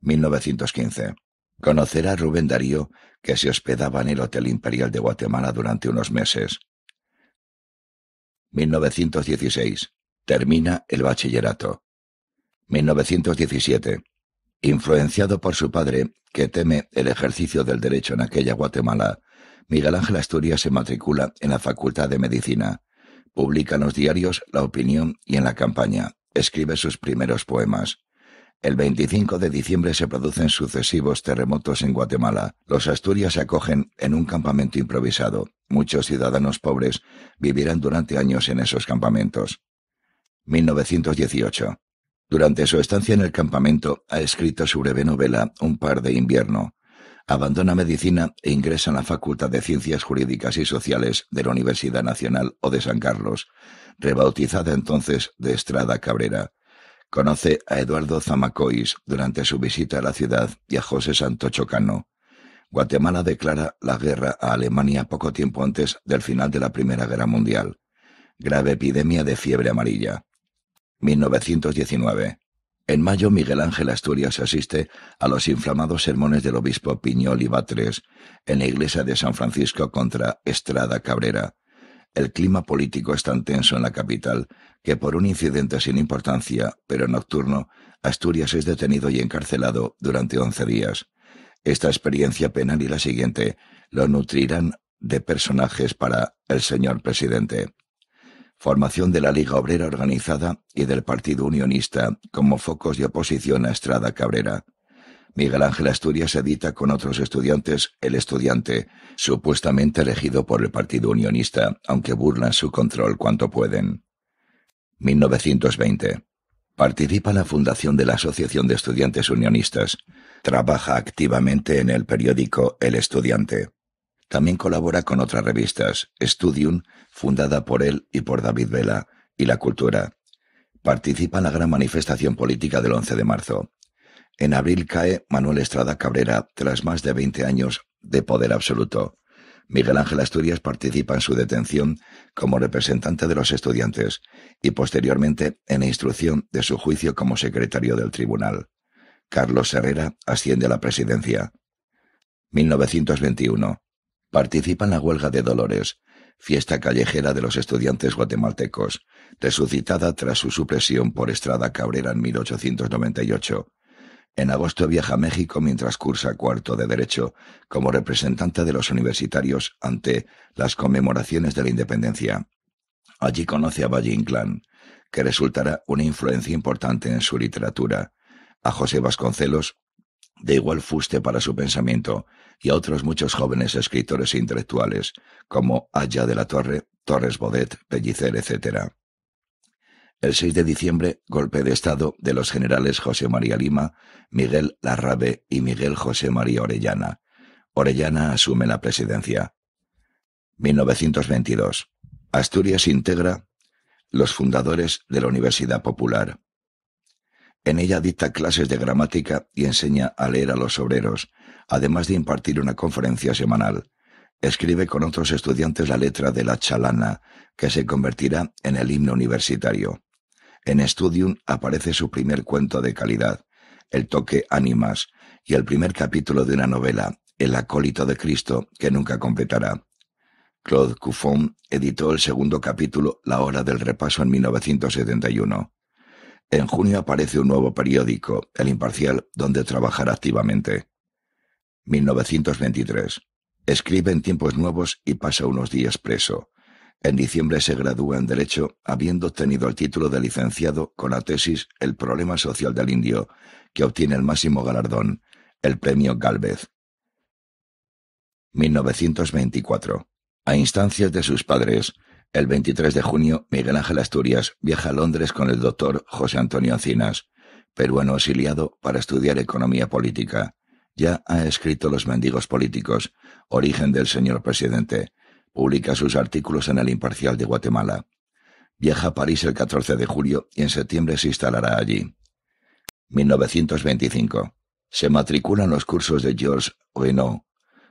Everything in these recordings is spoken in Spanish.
1915. Conocerá a Rubén Darío, que se hospedaba en el Hotel Imperial de Guatemala durante unos meses. 1916. Termina el bachillerato. 1917. Influenciado por su padre, que teme el ejercicio del derecho en aquella Guatemala, Miguel Ángel Asturias se matricula en la Facultad de Medicina. Publica en los diarios La Opinión y en La Campaña. Escribe sus primeros poemas. El 25 de diciembre se producen sucesivos terremotos en Guatemala. Los Asturias se acogen en un campamento improvisado. Muchos ciudadanos pobres vivirán durante años en esos campamentos. 1918. Durante su estancia en el campamento ha escrito su breve novela Un par de invierno. Abandona medicina e ingresa en la Facultad de Ciencias Jurídicas y Sociales de la Universidad Nacional o de San Carlos, rebautizada entonces de Estrada Cabrera. Conoce a Eduardo Zamacois durante su visita a la ciudad y a José Santocho Cano. Guatemala declara la guerra a Alemania poco tiempo antes del final de la Primera Guerra Mundial. Grave epidemia de fiebre amarilla. 1919. En mayo Miguel Ángel Asturias asiste a los inflamados sermones del obispo Piñol y Batres en la iglesia de San Francisco contra Estrada Cabrera. El clima político es tan tenso en la capital que por un incidente sin importancia, pero nocturno, Asturias es detenido y encarcelado durante 11 días. Esta experiencia penal y la siguiente lo nutrirán de personajes para el señor presidente. Formación de la Liga Obrera Organizada y del Partido Unionista como focos de oposición a Estrada Cabrera. Miguel Ángel Asturias edita con otros estudiantes El Estudiante, supuestamente elegido por el Partido Unionista, aunque burlan su control cuanto pueden. 1920. Participa en la fundación de la Asociación de Estudiantes Unionistas. Trabaja activamente en el periódico El Estudiante. También colabora con otras revistas, Studium, fundada por él y por David Vela, y La Cultura. Participa en la gran manifestación política del 11 de marzo. En abril cae Manuel Estrada Cabrera tras más de 20 años de poder absoluto. Miguel Ángel Asturias participa en su detención como representante de los estudiantes y posteriormente en la instrucción de su juicio como secretario del tribunal. Carlos Herrera asciende a la presidencia. 1921. Participa en la huelga de Dolores, fiesta callejera de los estudiantes guatemaltecos, resucitada tras su supresión por Estrada Cabrera en 1898. En agosto viaja a México mientras cursa cuarto de Derecho como representante de los universitarios ante las conmemoraciones de la independencia. Allí conoce a Valle Inclán, que resultará una influencia importante en su literatura, a José Vasconcelos, de igual fuste para su pensamiento, y a otros muchos jóvenes escritores e intelectuales, como Aya de la Torre, Torres Bodet, Pellicer, etc. El 6 de diciembre, golpe de Estado de los generales José María Lima, Miguel Larrabe y Miguel José María Orellana. Orellana asume la presidencia. 1922. Asturias integra los fundadores de la Universidad Popular. En ella dicta clases de gramática y enseña a leer a los obreros, además de impartir una conferencia semanal. Escribe con otros estudiantes la letra de la chalana, que se convertirá en el himno universitario. En Studium aparece su primer cuento de calidad, El toque ánimas, y el primer capítulo de una novela, El acólito de Cristo, que nunca completará. Claude Cuffon editó el segundo capítulo, La hora del repaso, en 1971. En junio aparece un nuevo periódico, El Imparcial, donde trabajará activamente. 1923. Escribe en Tiempos Nuevos y pasa unos días preso. En diciembre se gradúa en Derecho, habiendo obtenido el título de licenciado con la tesis El problema social del indio, que obtiene el máximo galardón, el premio Gálvez. 1924. A instancias de sus padres, el 23 de junio, Miguel Ángel Asturias viaja a Londres con el doctor José Antonio Encinas, peruano exiliado, para estudiar economía política. Ya ha escrito Los mendigos políticos, Origen del señor presidente. Publica sus artículos en El Imparcial de Guatemala. Viaja a París el 14 de julio y en septiembre se instalará allí. 1925. Se matricula en los cursos de Georges Renaud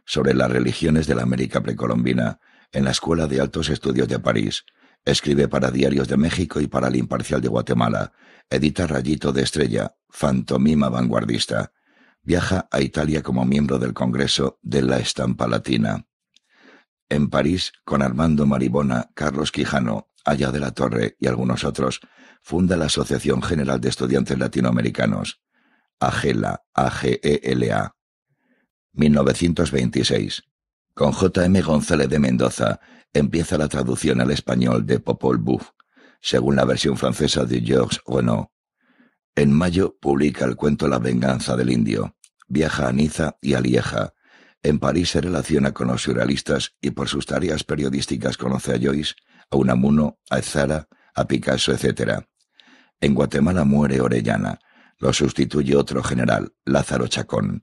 sobre las religiones de la América precolombina en la Escuela de Altos Estudios de París. Escribe para Diarios de México y para El Imparcial de Guatemala. Edita Rayito de Estrella, fantomima vanguardista. Viaja a Italia como miembro del Congreso de la Estampa Latina. En París, con Armando Maribona, Carlos Quijano, Aya de la Torre y algunos otros, funda la Asociación General de Estudiantes Latinoamericanos, AGELA, AGELA. 1926. Con J. M. González de Mendoza empieza la traducción al español de Popol Vuh, según la versión francesa de Georges Renaud. En mayo publica el cuento La venganza del indio. Viaja a Niza y a Lieja. En París se relaciona con los surrealistas y por sus tareas periodísticas conoce a Joyce, a Unamuno, a Ezara, a Picasso, etc. En Guatemala muere Orellana. Lo sustituye otro general, Lázaro Chacón.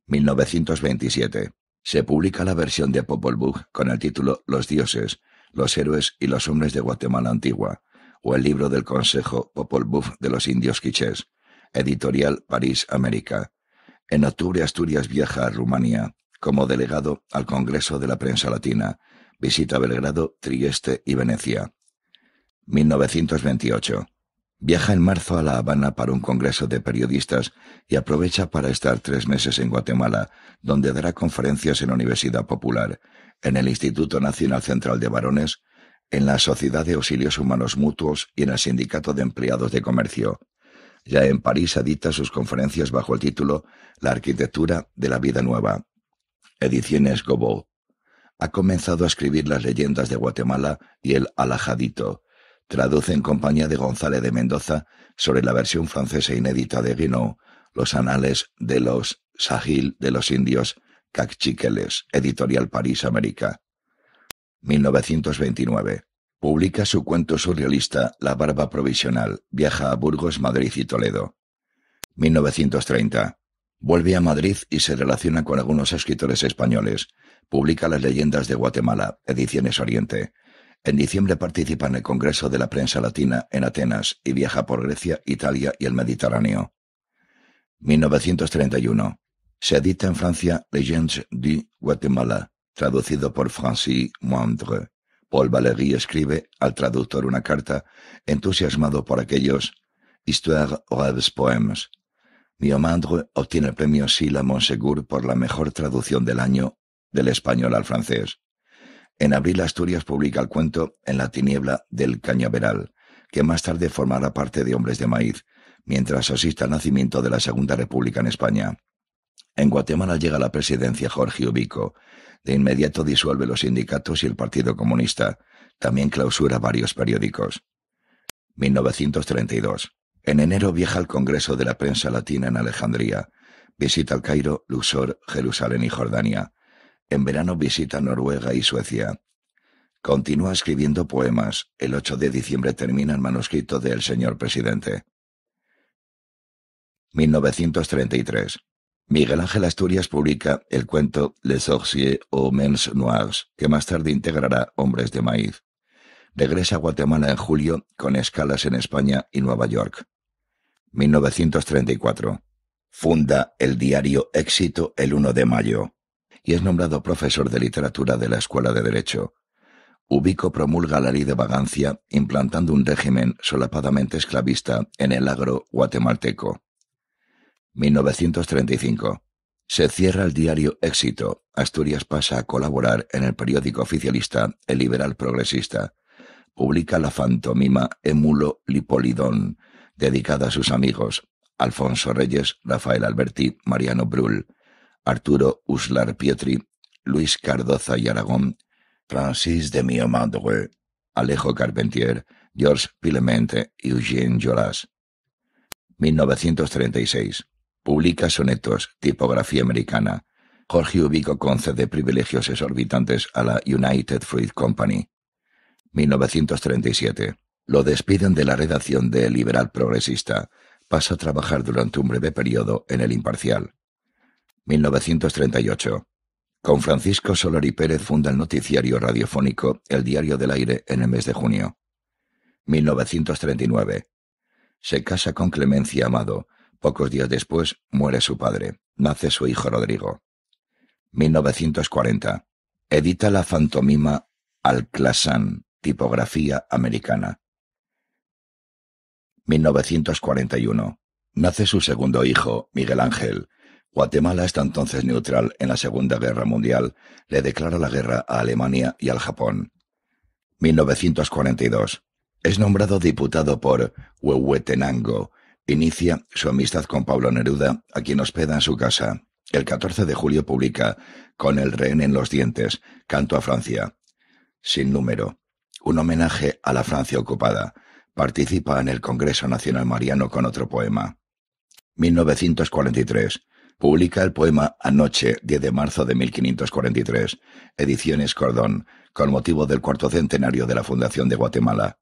1927. Se publica la versión de Popol Vuh con el título Los dioses, los héroes y los hombres de Guatemala antigua, o el libro del consejo Popol Vuh de los indios quichés, editorial París, América. En octubre Asturias viaja a Rumania como delegado al Congreso de la Prensa Latina. Visita Belgrado, Trieste y Venecia. 1928. Viaja en marzo a La Habana para un congreso de periodistas y aprovecha para estar 3 meses en Guatemala, donde dará conferencias en la Universidad Popular, en el Instituto Nacional Central de Varones, en la Sociedad de Auxilios Humanos Mutuos y en el Sindicato de Empleados de Comercio. Ya en París edita sus conferencias bajo el título La arquitectura de la vida nueva. Ediciones Gobó. Ha comenzado a escribir las leyendas de Guatemala y el Alajadito. Traduce en compañía de González de Mendoza sobre la versión francesa inédita de Guinaud, Los anales de los Sahil de los indios Cachiqueles, editorial París, América. 1929. Publica su cuento surrealista La barba provisional. Viaja a Burgos, Madrid y Toledo. 1930. Vuelve a Madrid y se relaciona con algunos escritores españoles. Publica Las leyendas de Guatemala, Ediciones Oriente. En diciembre participa en el Congreso de la Prensa Latina en Atenas y viaja por Grecia, Italia y el Mediterráneo. 1931. Se edita en Francia Legends du Guatemala, traducido por Francis Moindre. Paul Valéry escribe al traductor una carta, entusiasmado por aquellos Histoire Rêves Poems. Moindre obtiene el premio Sila Monsegur por la mejor traducción del año del español al francés. En abril Asturias publica el cuento En la tiniebla del cañaveral, que más tarde formará parte de Hombres de Maíz, mientras asiste al nacimiento de la Segunda República en España. En Guatemala llega a la presidencia Jorge Ubico. De inmediato disuelve los sindicatos y el Partido Comunista. También clausura varios periódicos. 1932. En enero viaja al Congreso de la Prensa Latina en Alejandría. Visita el Cairo, Luxor, Jerusalén y Jordania. En verano visita Noruega y Suecia. Continúa escribiendo poemas. El 8 de diciembre termina el manuscrito de El señor presidente. 1933. Miguel Ángel Asturias publica el cuento Les Sorciers aux Mains Noires, que más tarde integrará Hombres de Maíz. Regresa a Guatemala en julio, con escalas en España y Nueva York. 1934. Funda el diario Éxito el 1 de mayo. Y es nombrado profesor de literatura de la Escuela de Derecho. Ubico promulga la ley de vagancia, implantando un régimen solapadamente esclavista en el agro guatemalteco. 1935. Se cierra el diario Éxito. Asturias pasa a colaborar en el periódico oficialista El Liberal Progresista. Publica la fantomima Émulo Lipolidón, dedicada a sus amigos Alfonso Reyes, Rafael Alberti, Mariano Brull, Arturo Uslar Pietri, Luis Cardoza y Aragón, Francis de Miomandre, Alejo Carpentier, Georges Pilemente y Eugène Jolas. 1936. Publica sonetos, tipografía americana. Jorge Ubico concede privilegios exorbitantes a la United Fruit Company. 1937. Lo despiden de la redacción de El Liberal Progresista. Pasa a trabajar durante un breve periodo en El Imparcial. 1938. Con Francisco Solari Pérez funda el noticiario radiofónico El Diario del Aire en el mes de junio. 1939. Se casa con Clemencia Amado. Pocos días después muere su padre. Nace su hijo Rodrigo. 1940. Edita la fantomima Al-Clasan, tipografía americana. 1941. Nace su segundo hijo, Miguel Ángel. Guatemala, hasta entonces neutral en la Segunda Guerra Mundial, le declara la guerra a Alemania y al Japón. 1942. Es nombrado diputado por Huehuetenango. Inicia su amistad con Pablo Neruda, a quien hospeda en su casa. El 14 de julio publica Con el rehén en los dientes, canto a Francia. Sin número. Un homenaje a la Francia ocupada. Participa en el Congreso Nacional Mariano con otro poema. 1943. Publica el poema Anoche, 10 de marzo de 1543, Ediciones Cordón, con motivo del 4º centenario de la fundación de Guatemala.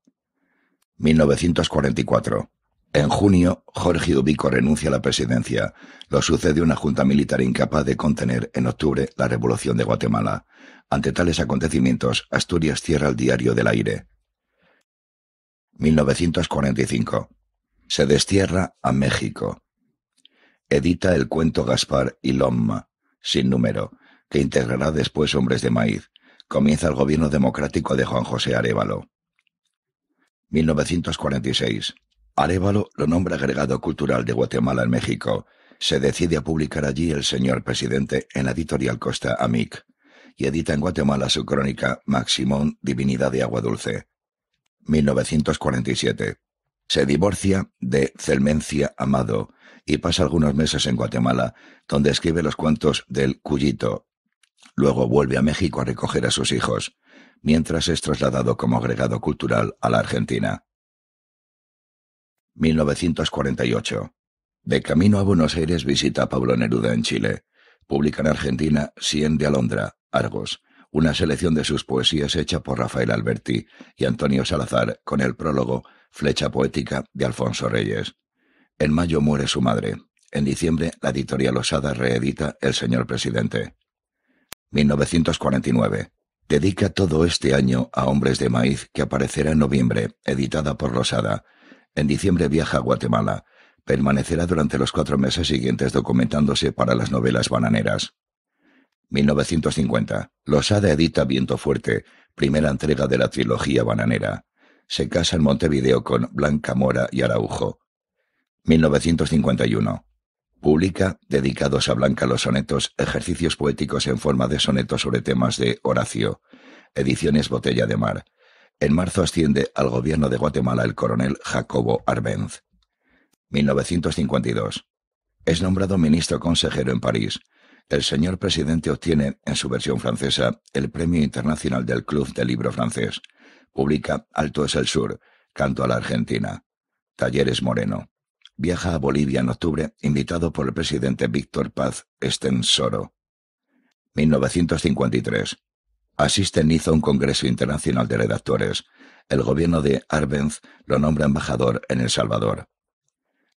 1944. En junio, Jorge Ubico renuncia a la presidencia. Lo sucede una junta militar incapaz de contener en octubre la revolución de Guatemala. Ante tales acontecimientos, Asturias cierra el Diario del Aire. 1945. Se destierra a México. Edita el cuento Gaspar y Lomma, sin número, que integrará después Hombres de Maíz. Comienza el gobierno democrático de Juan José Arévalo. 1946. Arévalo lo nombra agregado cultural de Guatemala en México. Se decide a publicar allí El señor presidente en la editorial Costa Amic, y edita en Guatemala su crónica Maximón, divinidad de agua dulce. 1947. Se divorcia de Celmencia Amado y pasa algunos meses en Guatemala, donde escribe los cuentos del Cuyito. Luego vuelve a México a recoger a sus hijos, mientras es trasladado como agregado cultural a la Argentina. 1948. De camino a Buenos Aires visita a Pablo Neruda en Chile. Publica en Argentina Cien de Alondra, Argos, una selección de sus poesías hecha por Rafael Alberti y Antonio Salazar, con el prólogo Flecha poética de Alfonso Reyes. En mayo muere su madre. En diciembre, la editorial Losada reedita El señor presidente. 1949. Dedica todo este año a Hombres de Maíz, que aparecerá en noviembre, editada por Losada. En diciembre viaja a Guatemala. Permanecerá durante los 4 meses siguientes documentándose para las novelas bananeras. 1950. Losada edita Viento Fuerte, primera entrega de la trilogía bananera. Se casa en Montevideo con Blanca Mora y Araujo. 1951. Publica, dedicados a Blanca, los sonetos, ejercicios poéticos en forma de sonetos sobre temas de Horacio. Ediciones Botella de Mar. En marzo asciende al gobierno de Guatemala el coronel Jacobo Arbenz. 1952. Es nombrado ministro consejero en París. El señor presidente obtiene, en su versión francesa, el Premio Internacional del Club del Libro Francés. Publica Alto es el Sur, canto a la Argentina. Talleres Moreno. Viaja a Bolivia en octubre, invitado por el presidente Víctor Paz Estensoro. 1953. Asiste en Niza a un congreso internacional de redactores. El gobierno de Arbenz lo nombra embajador en El Salvador.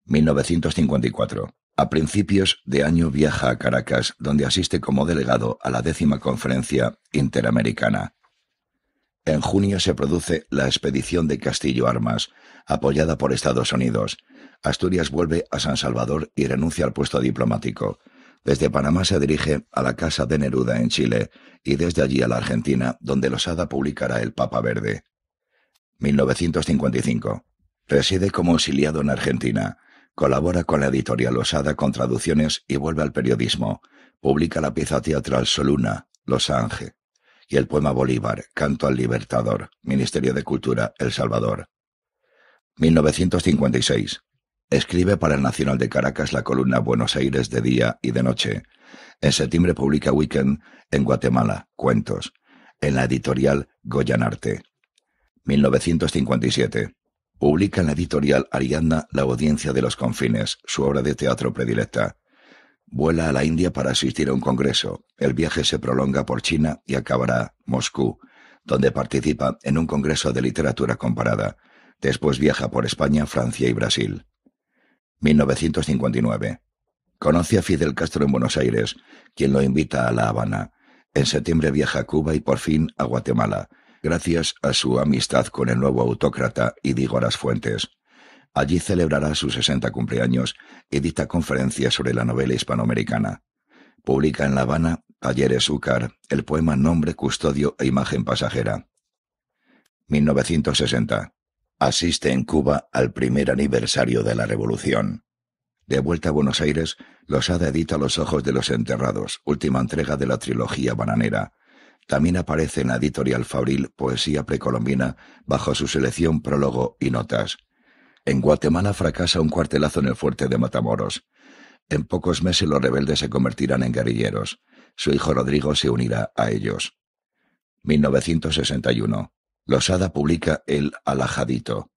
1954. A principios de año viaja a Caracas, donde asiste como delegado a la 10ª Conferencia Interamericana. En junio se produce la expedición de Castillo Armas, apoyada por Estados Unidos. Asturias vuelve a San Salvador y renuncia al puesto diplomático. Desde Panamá se dirige a la Casa de Neruda en Chile y desde allí a la Argentina, donde Losada publicará El Papa Verde. 1955. Reside como exiliado en Argentina. Colabora con la editorial Losada con traducciones y vuelve al periodismo. Publica la pieza teatral Soluna, Los Ángeles, y el poema Bolívar, Canto al Libertador, Ministerio de Cultura, El Salvador. 1956. Escribe para el Nacional de Caracas la columna Buenos Aires de día y de noche. En septiembre publica Weekend en Guatemala, cuentos, en la editorial Goyanarte. 1957. Publica en la editorial Ariadna La Audiencia de los Confines, su obra de teatro predilecta. Vuela a la India para asistir a un congreso. El viaje se prolonga por China y acabará Moscú, donde participa en un congreso de literatura comparada. Después viaja por España, Francia y Brasil. 1959. Conoce a Fidel Castro en Buenos Aires, quien lo invita a La Habana. En septiembre viaja a Cuba y por fin a Guatemala, gracias a su amistad con el nuevo autócrata Idígoras Fuentes. Allí celebrará sus 60 cumpleaños y dicta conferencias sobre la novela hispanoamericana. Publica en La Habana, Talleres Úcar, el poema Nombre, Custodio e Imagen Pasajera. 1960. Asiste en Cuba al primer aniversario de la Revolución. De vuelta a Buenos Aires, Losada edita Los ojos de los enterrados, última entrega de la trilogía bananera. También aparece en la editorial Fabril poesía precolombina bajo su selección Prólogo y Notas. En Guatemala fracasa un cuartelazo en el fuerte de Matamoros. En pocos meses los rebeldes se convertirán en guerrilleros. Su hijo Rodrigo se unirá a ellos. 1961. Losada publica El Alajadito.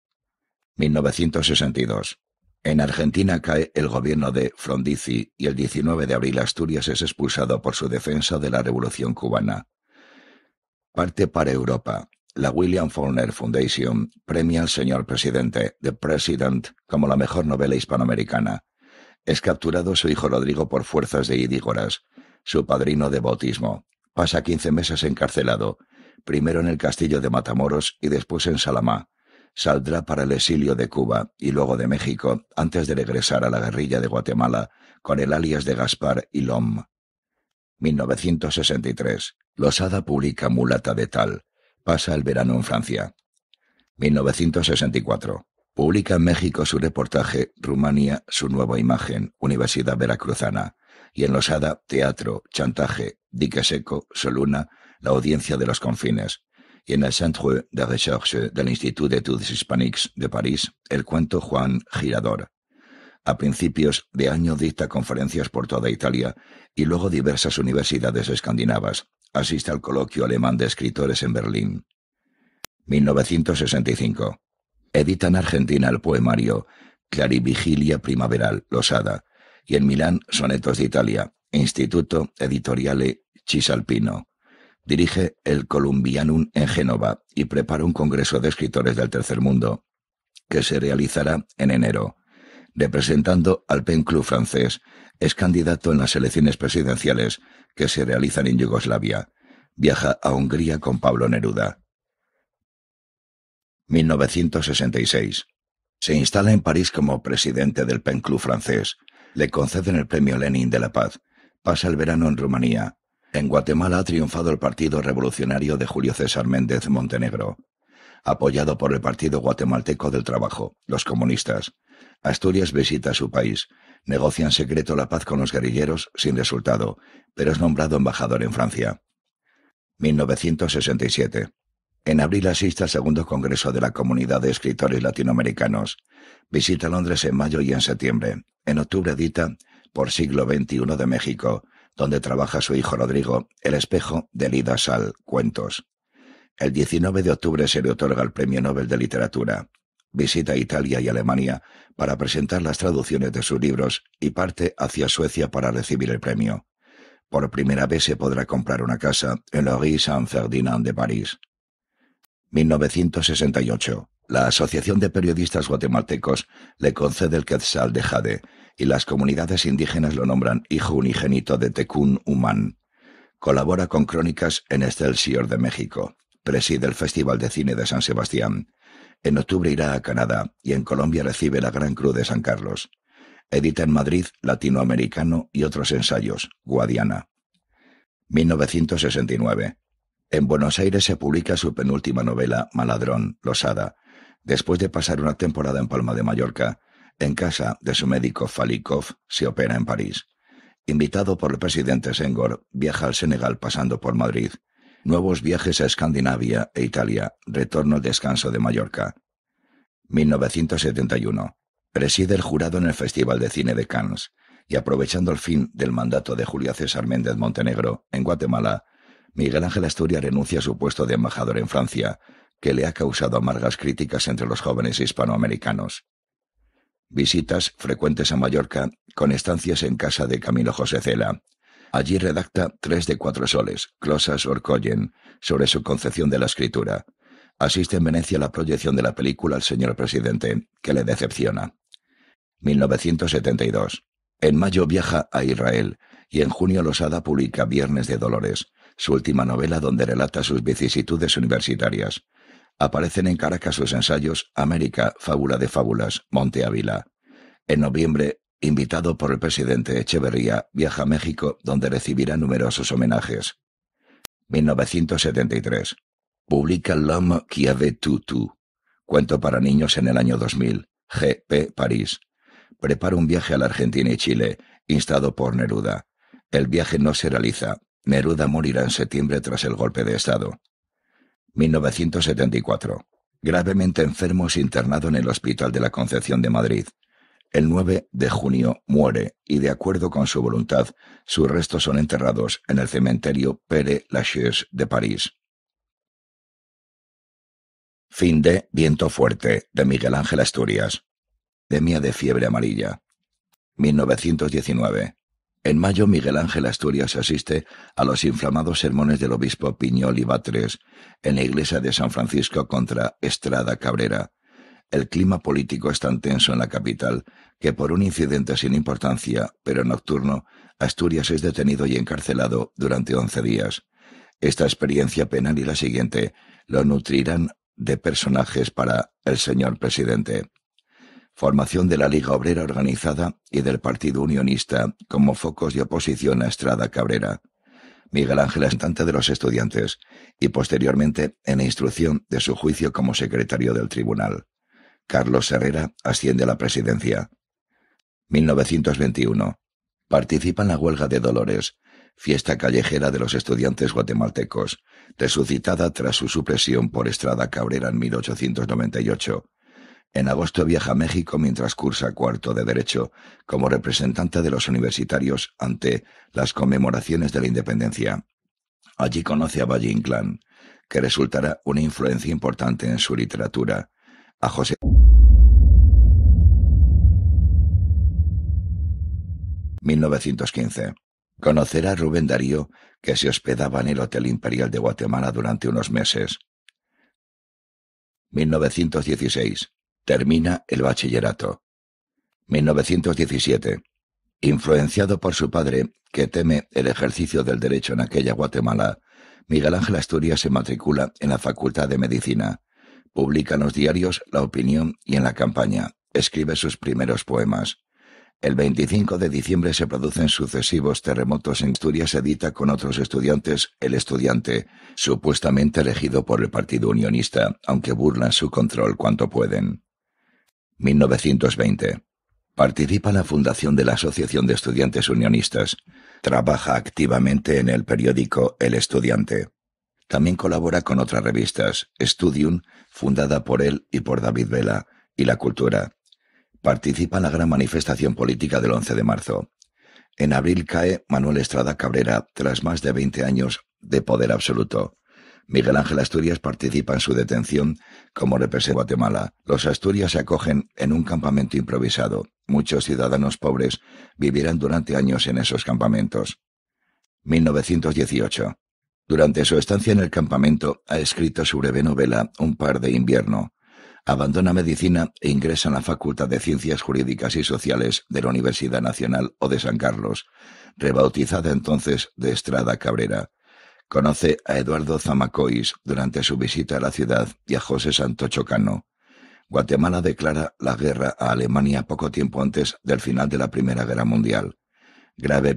1962. En Argentina cae el gobierno de Frondizi y el 19 de abril Asturias es expulsado por su defensa de la Revolución cubana. Parte para Europa. La William Faulkner Foundation premia al señor presidente, The President, como la mejor novela hispanoamericana. Es capturado su hijo Rodrigo por fuerzas de Idígoras, su padrino de bautismo. Pasa 15 meses encarcelado, primero en el castillo de Matamoros y después en Salamá. Saldrá para el exilio de Cuba y luego de México antes de regresar a la guerrilla de Guatemala con el alias de Gaspar Ilom. 1963. Losada publica Mulata de Tal. Pasa el verano en Francia. 1964. Publica en México su reportaje Rumania, su nueva imagen, Universidad Veracruzana. Y en Losada, Teatro, Chantaje, Dique Seco, Soluna, La audiencia de los confines. Y en el Centre de Recherche del Institut d'Etudes Hispaniques de París, el cuento Juan Girador. A principios de año dicta conferencias por toda Italia y luego diversas universidades escandinavas. Asiste al coloquio alemán de escritores en Berlín. 1965. Edita en Argentina el poemario Clarivigilia primaveral, Losada, y en Milán Sonetos de Italia, Instituto Editoriale Cisalpino. Dirige el Columbianum en Génova y prepara un congreso de escritores del tercer mundo, que se realizará en enero. Representando al Pen Club francés, es candidato en las elecciones presidenciales que se realizan en Yugoslavia. Viaja a Hungría con Pablo Neruda. 1966. Se instala en París como presidente del Pen Club francés. Le conceden el premio Lenin de la Paz. Pasa el verano en Rumanía. En Guatemala ha triunfado el Partido Revolucionario de Julio César Méndez Montenegro, apoyado por el Partido Guatemalteco del Trabajo, los comunistas. Asturias visita su país. Negocia en secreto la paz con los guerrilleros sin resultado, pero es nombrado embajador en Francia. 1967. En abril asiste al segundo Congreso de la Comunidad de Escritores Latinoamericanos. Visita Londres en mayo y en septiembre. En octubre edita Por siglo XXI de México, donde trabaja su hijo Rodrigo, El espejo de Lida Sal, cuentos. El 19 de octubre se le otorga el Premio Nobel de Literatura. Visita Italia y Alemania para presentar las traducciones de sus libros y parte hacia Suecia para recibir el premio. Por primera vez se podrá comprar una casa en la Rue Saint-Ferdinand de París. 1968. La Asociación de Periodistas Guatemaltecos le concede el Quetzal de Jade y las comunidades indígenas lo nombran hijo unigénito de Tecún Umán. Colabora con Crónicas en Excelsior de México. Preside el Festival de Cine de San Sebastián. En octubre irá a Canadá y en Colombia recibe la Gran Cruz de San Carlos. Edita en Madrid Latinoamericano y otros ensayos, Guadiana. 1969. En Buenos Aires se publica su penúltima novela, Maladrón, Losada. Después de pasar una temporada en Palma de Mallorca, en casa de su médico Falikov, se opera en París. Invitado por el presidente Senghor, viaja al Senegal pasando por Madrid. Nuevos viajes a Escandinavia e Italia, retorno al descanso de Mallorca. 1971. Preside el jurado en el Festival de Cine de Cannes, y aprovechando el fin del mandato de Julio César Méndez Montenegro en Guatemala, Miguel Ángel Asturias renuncia a su puesto de embajador en Francia, que le ha causado amargas críticas entre los jóvenes hispanoamericanos. Visitas frecuentes a Mallorca, con estancias en casa de Camilo José Cela. Allí redacta 3 de 4 soles, Closas Orcollen, sobre su concepción de la escritura. Asiste en Venecia a la proyección de la película El señor presidente, que le decepciona. 1972. En mayo viaja a Israel y en junio Losada publica Viernes de Dolores, su última novela donde relata sus vicisitudes universitarias. Aparecen en Caracas sus ensayos América, Fábula de Fábulas, Monte Ávila. En noviembre, invitado por el presidente Echeverría, viaja a México donde recibirá numerosos homenajes. 1973. Publica L'homme qui avait tout, cuento para niños en el año 2000, G. P. París. Prepara un viaje a la Argentina y Chile, instado por Neruda. El viaje no se realiza. Neruda morirá en septiembre tras el golpe de Estado. 1974. Gravemente enfermo es internado en el Hospital de la Concepción de Madrid. El 9 de junio muere y, de acuerdo con su voluntad, sus restos son enterrados en el cementerio Père Lachaise de París. Fin de Viento fuerte, de Miguel Ángel Asturias. Epidemia de fiebre amarilla. 1919. En mayo, Miguel Ángel Asturias asiste a los inflamados sermones del obispo Piñol y Batres en la iglesia de San Francisco contra Estrada Cabrera. El clima político es tan tenso en la capital que, por un incidente sin importancia, pero nocturno, Asturias es detenido y encarcelado durante 11 días. Esta experiencia penal y la siguiente lo nutrirán de personajes para el señor presidente. Formación de la Liga Obrera Organizada y del Partido Unionista como focos de oposición a Estrada Cabrera. Miguel Ángel representante de los estudiantes y posteriormente en la instrucción de su juicio como secretario del tribunal. Carlos Herrera asciende a la presidencia. 1921. Participa en la huelga de Dolores, fiesta callejera de los estudiantes guatemaltecos, resucitada tras su supresión por Estrada Cabrera en 1898. En agosto viaja a México mientras cursa cuarto de Derecho como representante de los universitarios ante las conmemoraciones de la independencia. Allí conoce a Valle Inclán, que resultará una influencia importante en su literatura, a José. 1915. Conocerá a Rubén Darío, que se hospedaba en el Hotel Imperial de Guatemala durante unos meses. 1916. Termina el bachillerato. 1917. Influenciado por su padre, que teme el ejercicio del derecho en aquella Guatemala, Miguel Ángel Asturias se matricula en la Facultad de Medicina. Publica en los diarios La Opinión y en La Campaña. Escribe sus primeros poemas. El 25 de diciembre se producen sucesivos terremotos en Asturias. Edita con otros estudiantes El Estudiante, supuestamente elegido por el Partido Unionista, aunque burlan su control cuanto pueden. 1920. Participa en la fundación de la Asociación de Estudiantes Unionistas. Trabaja activamente en el periódico El Estudiante. También colabora con otras revistas, Studium, fundada por él y por David Vela, y La Cultura. Participa en la gran manifestación política del 11 de marzo. En abril cae Manuel Estrada Cabrera tras más de 20 años de poder absoluto. Miguel Ángel Asturias participa en su detención como representante de Guatemala. Los Asturias se acogen en un campamento improvisado. Muchos ciudadanos pobres vivirán durante años en esos campamentos. 1918. Durante su estancia en el campamento ha escrito su breve novela Un par de invierno. Abandona medicina e ingresa en la Facultad de Ciencias Jurídicas y Sociales de la Universidad Nacional o de San Carlos, rebautizada entonces de Estrada Cabrera. Conoce a Eduardo Zamacois durante su visita a la ciudad y a José Santo Chocano. Guatemala declara la guerra a Alemania poco tiempo antes del final de la Primera Guerra Mundial. Grave